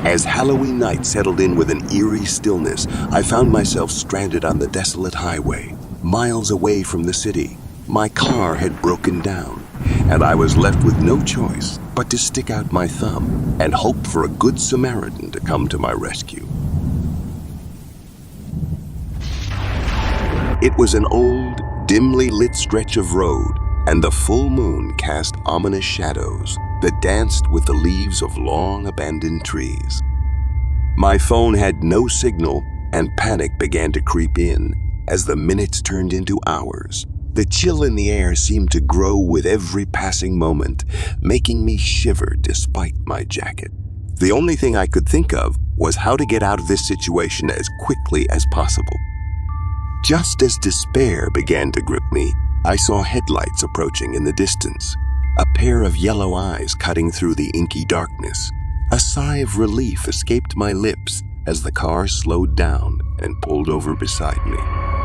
As Halloween night settled in with an eerie stillness, I found myself stranded on the desolate highway, miles away from the city. My car had broken down, and I was left with no choice but to stick out my thumb and hope for a good Samaritan to come to my rescue. It was an old, dimly lit stretch of road, and the full moon cast ominous shadows that danced with the leaves of long abandoned trees. My phone had no signal, and panic began to creep in as the minutes turned into hours. The chill in the air seemed to grow with every passing moment, making me shiver despite my jacket. The only thing I could think of was how to get out of this situation as quickly as possible. Just as despair began to grip me, I saw headlights approaching in the distance, a pair of yellow eyes cutting through the inky darkness. A sigh of relief escaped my lips as the car slowed down and pulled over beside me.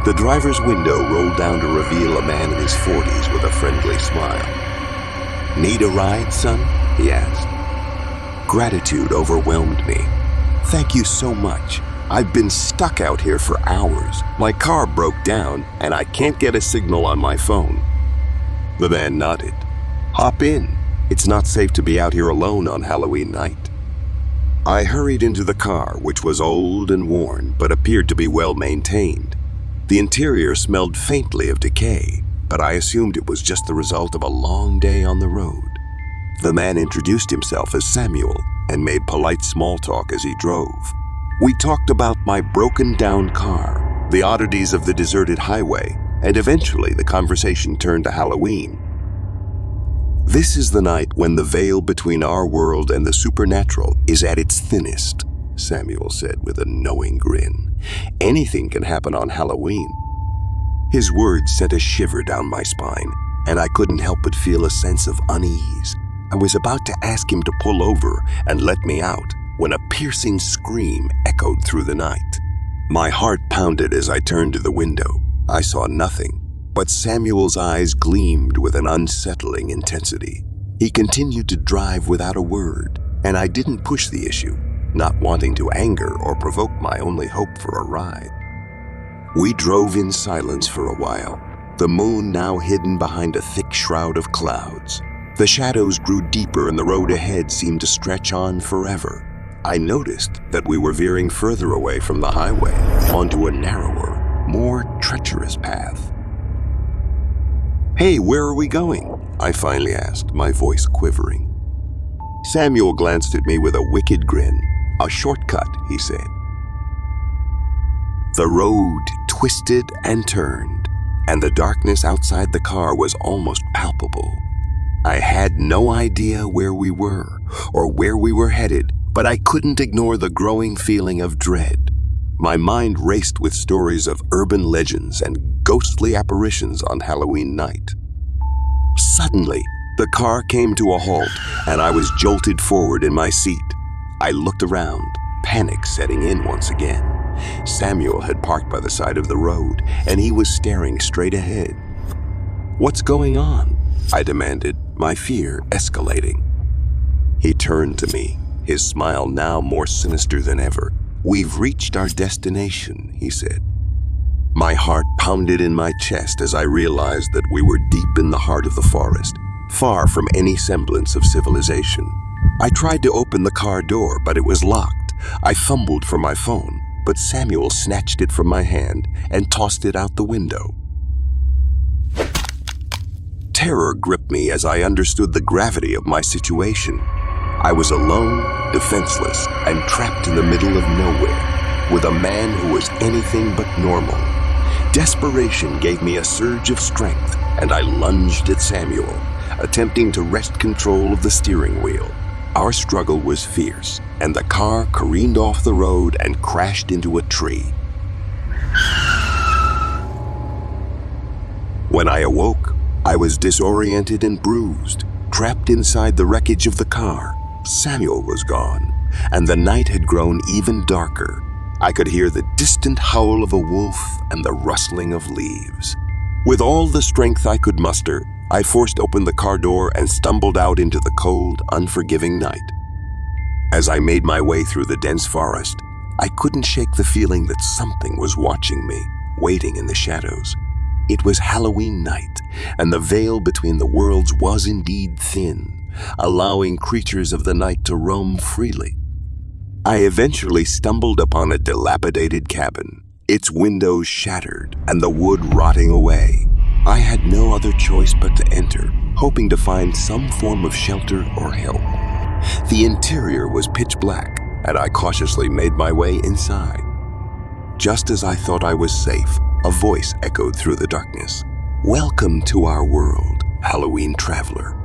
The driver's window rolled down to reveal a man in his 40s with a friendly smile. "Need a ride, son?" he asked. Gratitude overwhelmed me. "Thank you so much. I've been stuck out here for hours. My car broke down, and I can't get a signal on my phone." The man nodded. "Hop in. It's not safe to be out here alone on Halloween night." I hurried into the car, which was old and worn, but appeared to be well maintained. The interior smelled faintly of decay, but I assumed it was just the result of a long day on the road. The man introduced himself as Samuel and made polite small talk as he drove. We talked about my broken-down car, the oddities of the deserted highway, and eventually the conversation turned to Halloween. "This is the night when the veil between our world and the supernatural is at its thinnest," Samuel said with a knowing grin. "Anything can happen on Halloween." His words sent a shiver down my spine, and I couldn't help but feel a sense of unease. I was about to ask him to pull over and let me out when a piercing scream echoed through the night. My heart pounded as I turned to the window. I saw nothing, but Samuel's eyes gleamed with an unsettling intensity. He continued to drive without a word, and I didn't push the issue, not wanting to anger or provoke my only hope for a ride. We drove in silence for a while, the moon now hidden behind a thick shroud of clouds. The shadows grew deeper and the road ahead seemed to stretch on forever. I noticed that we were veering further away from the highway, onto a narrower, more treacherous path. "Hey, where are we going?" I finally asked, my voice quivering. Samuel glanced at me with a wicked grin. "A shortcut," he said. The road twisted and turned, and the darkness outside the car was almost palpable. I had no idea where we were or where we were headed, but I couldn't ignore the growing feeling of dread. My mind raced with stories of urban legends and ghostly apparitions on Halloween night. Suddenly, the car came to a halt, and I was jolted forward in my seat. I looked around, panic setting in once again. Samuel had parked by the side of the road, and he was staring straight ahead. "What's going on?" I demanded, my fear escalating. He turned to me, his smile now more sinister than ever. "We've reached our destination," he said. My heart pounded in my chest as I realized that we were deep in the heart of the forest, far from any semblance of civilization. I tried to open the car door, but it was locked. I fumbled for my phone, but Samuel snatched it from my hand and tossed it out the window. Terror gripped me as I understood the gravity of my situation. I was alone, defenseless, and trapped in the middle of nowhere, with a man who was anything but normal. Desperation gave me a surge of strength, and I lunged at Samuel, attempting to wrest control of the steering wheel. Our struggle was fierce, and the car careened off the road and crashed into a tree. When I awoke, I was disoriented and bruised, trapped inside the wreckage of the car. Samuel was gone, and the night had grown even darker. I could hear the distant howl of a wolf and the rustling of leaves. With all the strength I could muster, I forced open the car door and stumbled out into the cold, unforgiving night. As I made my way through the dense forest, I couldn't shake the feeling that something was watching me, waiting in the shadows. It was Halloween night, and the veil between the worlds was indeed thin, allowing creatures of the night to roam freely. I eventually stumbled upon a dilapidated cabin, its windows shattered and the wood rotting away. I had no other choice but to enter, hoping to find some form of shelter or help. The interior was pitch black, and I cautiously made my way inside. Just as I thought I was safe, a voice echoed through the darkness. "Welcome to our world, Halloween traveler."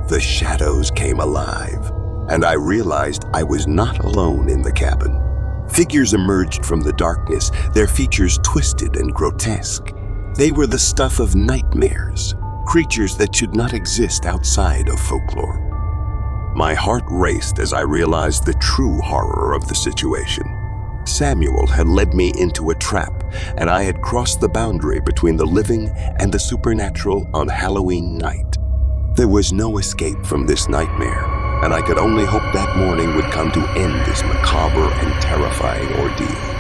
The shadows came alive, and I realized I was not alone in the cabin. Figures emerged from the darkness, their features twisted and grotesque. They were the stuff of nightmares, creatures that should not exist outside of folklore. My heart raced as I realized the true horror of the situation. Samuel had led me into a trap, and I had crossed the boundary between the living and the supernatural on Halloween night. There was no escape from this nightmare, and I could only hope that morning would come to end this macabre and terrifying ordeal.